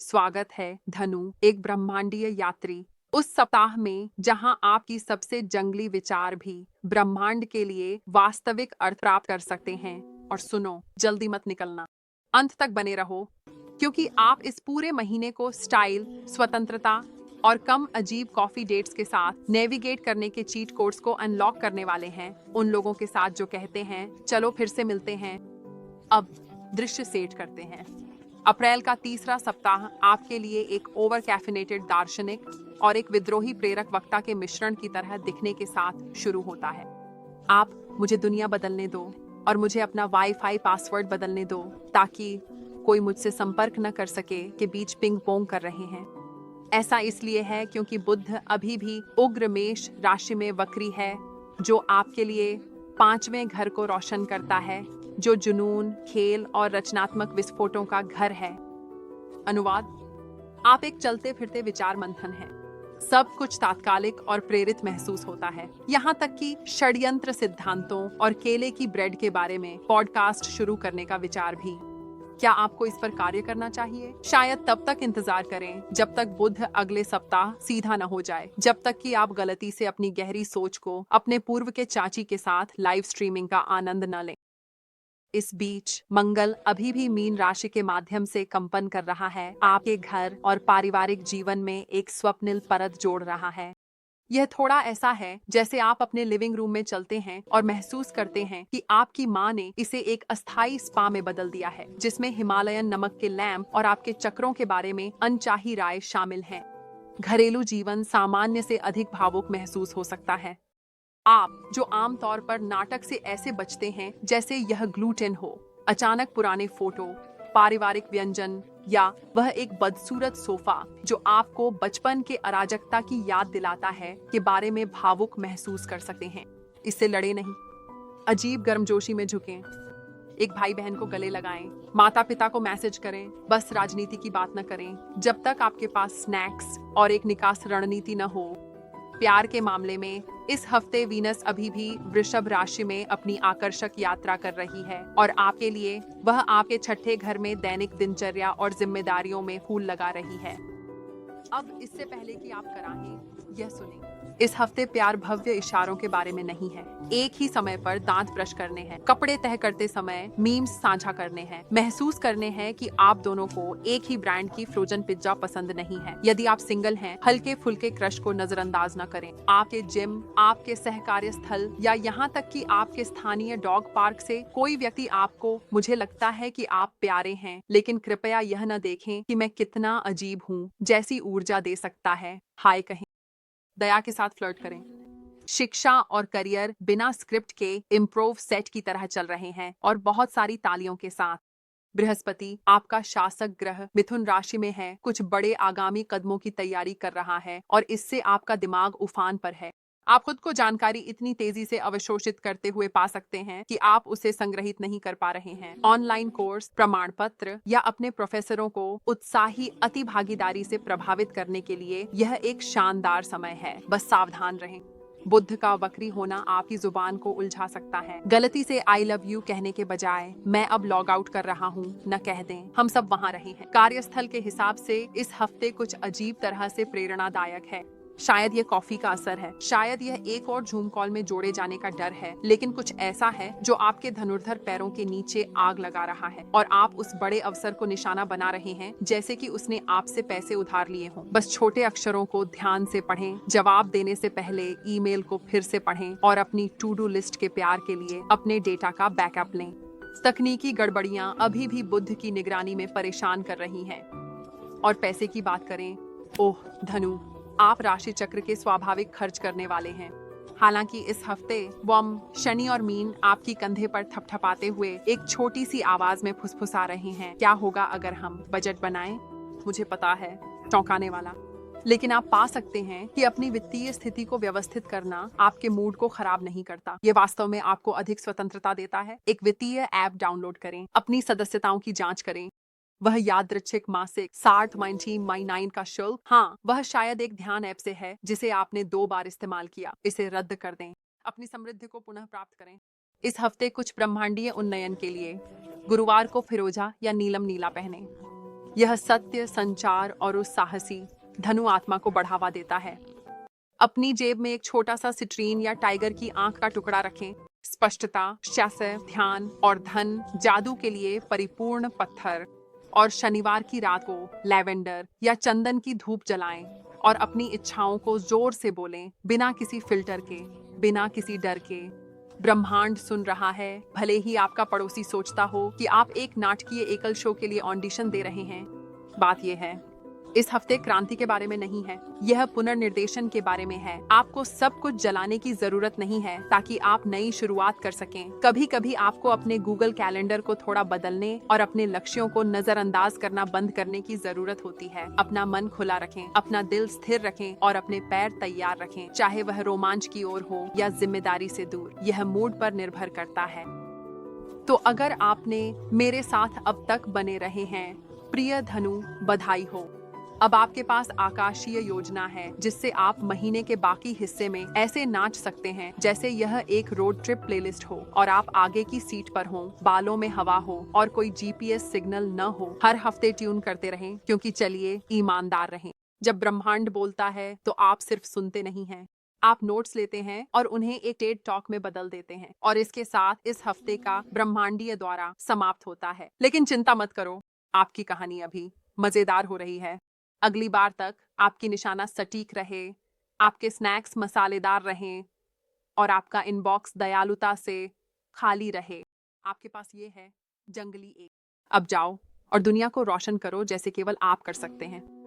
स्वागत है धनु, एक ब्रह्मांडीय यात्री। उस सप्ताह में जहां आपकी सबसे जंगली विचार भी ब्रह्मांड के लिए वास्तविक अर्थ प्राप्त कर सकते हैं। और सुनो, जल्दी मत निकलना, अंत तक बने रहो, क्योंकि आप इस पूरे महीने को स्टाइल, स्वतंत्रता और कम अजीब कॉफी डेट्स के साथ नेविगेट करने के चीट कोड्स को अनलॉक करने वाले हैं। उन लोगों के साथ जो कहते हैं चलो फिर से मिलते हैं। अब दृश्य सेट करते हैं। अप्रैल का तीसरा सप्ताह आपके लिए एक ओवर कैफिनेटेड दार्शनिक और एक विद्रोही प्रेरक वक्ता के मिश्रण की तरह दिखने के साथ शुरू होता है। आप मुझे दुनिया बदलने दो और मुझे अपना वाईफाई पासवर्ड बदलने दो ताकि कोई मुझसे संपर्क न कर सके के बीच पिंग पोंग कर रहे हैं। ऐसा इसलिए है क्योंकि बुध अभी भी उग्र मेष राशि में वक्री है, जो आपके लिए पांचवें घर को रोशन करता है, जो जुनून, खेल और रचनात्मक विस्फोटों का घर है। अनुवाद: आप एक चलते फिरते विचार मंथन हैं। सब कुछ तात्कालिक और प्रेरित महसूस होता है, यहाँ तक कि षड्यंत्र सिद्धांतों और केले की ब्रेड के बारे में पॉडकास्ट शुरू करने का विचार भी। क्या आपको इस पर कार्य करना चाहिए? शायद तब तक इंतजार करें जब तक बुध अगले सप्ताह सीधा न हो जाए, जब तक कि आप गलती से अपनी गहरी सोच को अपने पूर्व के चाची के साथ लाइव स्ट्रीमिंग का आनंद न लें। इस बीच मंगल अभी भी मीन राशि के माध्यम से कंपन कर रहा है, आपके घर और पारिवारिक जीवन में एक स्वप्निल परत जोड़ रहा है। यह थोड़ा ऐसा है जैसे आप अपने लिविंग रूम में चलते हैं और महसूस करते हैं कि आपकी माँ ने इसे एक अस्थायी स्पा में बदल दिया है, जिसमें हिमालयन नमक के लैंप और आपके चक्रों के बारे में अनचाही राय शामिल हैं। घरेलू जीवन सामान्य से अधिक भावुक महसूस हो सकता है। आप जो आमतौर पर नाटक से ऐसे बचते हैं जैसे यह ग्लूटेन हो, अचानक पुराने फोटो, पारिवारिक व्यंजन या वह एक बदसूरत सोफा जो आपको बचपन के अराजकता की याद दिलाता है के बारे में भावुक महसूस कर सकते हैं। इससे लड़े नहीं, अजीब गर्मजोशी में झुकें, एक भाई बहन को गले लगाएं, माता पिता को मैसेज करें, बस राजनीति की बात न करें जब तक आपके पास स्नैक्स और एक निकास रणनीति न हो। प्यार के मामले में इस हफ्ते वीनस अभी भी वृषभ राशि में अपनी आकर्षक यात्रा कर रही है और आपके लिए वह आपके छठे घर में दैनिक दिनचर्या और जिम्मेदारियों में फूल लगा रही है। अब इससे पहले कि आप कराहें, यह सुनें। इस हफ्ते प्यार भव्य इशारों के बारे में नहीं है। एक ही समय पर दांत ब्रश करने हैं, कपड़े तह करते समय मीम्स साझा करने हैं, महसूस करने हैं कि आप दोनों को एक ही ब्रांड की फ्रोजन पिज्जा पसंद नहीं है। यदि आप सिंगल हैं, हल्के फुल्के क्रश को नजरअंदाज न करें। आपके जिम, आपके सहकार्य स्थल या यहाँ तक कि आपके स्थानीय डॉग पार्क से कोई व्यक्ति आपको मुझे लगता है कि आप प्यारे हैं, लेकिन कृपया यह न देखें कि मैं कितना अजीब हूँ जैसी ऊर्जा दे सकता है। हाय कहें, दया के साथ फ्लर्ट करें। शिक्षा और करियर बिना स्क्रिप्ट के इम्प्रोव सेट की तरह चल रहे हैं और बहुत सारी तालियों के साथ। बृहस्पति, आपका शासक ग्रह मिथुन राशि में है, कुछ बड़े आगामी कदमों की तैयारी कर रहा है और इससे आपका दिमाग उफान पर है। आप खुद को जानकारी इतनी तेजी से अवशोषित करते हुए पा सकते हैं कि आप उसे संग्रहित नहीं कर पा रहे हैं। ऑनलाइन कोर्स, प्रमाण पत्र या अपने प्रोफेसरों को उत्साही अति भागीदारी से प्रभावित करने के लिए यह एक शानदार समय है। बस सावधान रहें। बुद्ध का वक्री होना आपकी जुबान को उलझा सकता है। गलती से आई लव यू कहने के बजाय मैं अब लॉग आउट कर रहा हूँ न कह दें। हम सब वहाँ रहे हैं। कार्यस्थल के हिसाब से इस हफ्ते कुछ अजीब तरह से प्रेरणादायक है। शायद यह कॉफी का असर है, शायद यह एक और जूम कॉल में जोड़े जाने का डर है, लेकिन कुछ ऐसा है जो आपके धनुर्धर पैरों के नीचे आग लगा रहा है और आप उस बड़े अवसर को निशाना बना रहे हैं जैसे कि उसने आपसे पैसे उधार लिए हों। बस छोटे अक्षरों को ध्यान से पढ़ें, जवाब देने से पहले ईमेल को फिर से पढ़ें और अपनी टू डू लिस्ट के प्यार के लिए अपने डेटा का बैकअप लें। तकनीकी गड़बड़ियां अभी भी बुद्ध की निगरानी में परेशान कर रही हैं। और पैसे की बात करें, ओह धनु, आप राशि चक्र के स्वाभाविक खर्च करने वाले हैं। हालांकि इस हफ्ते वम, शनि और मीन आपकी कंधे पर थपथपाते हुए एक छोटी सी आवाज में फुसफुसा रहे हैं, क्या होगा अगर हम बजट बनाएं? मुझे पता है, चौंकाने वाला, लेकिन आप पा सकते हैं कि अपनी वित्तीय स्थिति को व्यवस्थित करना आपके मूड को खराब नहीं करता। ये वास्तव में आपको अधिक स्वतंत्रता देता है। एक वित्तीय ऐप डाउनलोड करें, अपनी सदस्यताओं की जांच करें। वह यादृच्छिक मासिक 60 का शुल्क, हाँ, वह शायद एक ध्यान ऐप से है जिसे आपने 2 बार इस्तेमाल किया। इसे रद्द कर दें, अपनी समृद्धि को पुनः प्राप्त करें। इस हफ्ते कुछ ब्रह्मांडीय उन्नयन के लिए गुरुवार को फिरोजा या नीलम नीला पहने। यह सत्य, संचार और उस साहसी धनु आत्मा को बढ़ावा देता है। अपनी जेब में एक छोटा सा सिट्रीन या टाइगर की आंख का टुकड़ा रखें। स्पष्टता, शस्य, ध्यान और धन जादू के लिए परिपूर्ण पत्थर। और शनिवार की रात को लेवेंडर या चंदन की धूप जलाएं और अपनी इच्छाओं को जोर से बोलें, बिना किसी फिल्टर के, बिना किसी डर के। ब्रह्मांड सुन रहा है, भले ही आपका पड़ोसी सोचता हो कि आप एक नाटकीय एकल शो के लिए ऑडिशन दे रहे हैं। बात यह है, इस हफ्ते क्रांति के बारे में नहीं है, यह पुनर्निर्देशन के बारे में है। आपको सब कुछ जलाने की जरूरत नहीं है ताकि आप नई शुरुआत कर सकें। कभी कभी आपको अपने गूगल कैलेंडर को थोड़ा बदलने और अपने लक्ष्यों को नजरअंदाज करना बंद करने की जरूरत होती है। अपना मन खुला रखें, अपना दिल स्थिर रखें और अपने पैर तैयार रखें, चाहे वह रोमांच की ओर हो या जिम्मेदारी से दूर। यह मूड पर निर्भर करता है। तो अगर आपने मेरे साथ अब तक बने रहे हैं, प्रिय धनु, बधाई हो। अब आपके पास आकाशीय योजना है जिससे आप महीने के बाकी हिस्से में ऐसे नाच सकते हैं जैसे यह एक रोड ट्रिप प्लेलिस्ट हो और आप आगे की सीट पर हों, बालों में हवा हो और कोई जीपीएस सिग्नल न हो। हर हफ्ते ट्यून करते रहें, क्योंकि चलिए ईमानदार रहें। जब ब्रह्मांड बोलता है तो आप सिर्फ सुनते नहीं हैं, आप नोट्स लेते हैं और उन्हें एक टेड टॉक में बदल देते हैं। और इसके साथ इस हफ्ते का ब्रह्मांडीय दौरा समाप्त होता है। लेकिन चिंता मत करो, आपकी कहानी अभी मजेदार हो रही है। अगली बार तक आपकी निशाना सटीक रहे, आपके स्नैक्स मसालेदार रहें और आपका इनबॉक्स दयालुता से खाली रहे। आपके पास ये है जंगली एक। अब जाओ और दुनिया को रोशन करो जैसे केवल आप कर सकते हैं।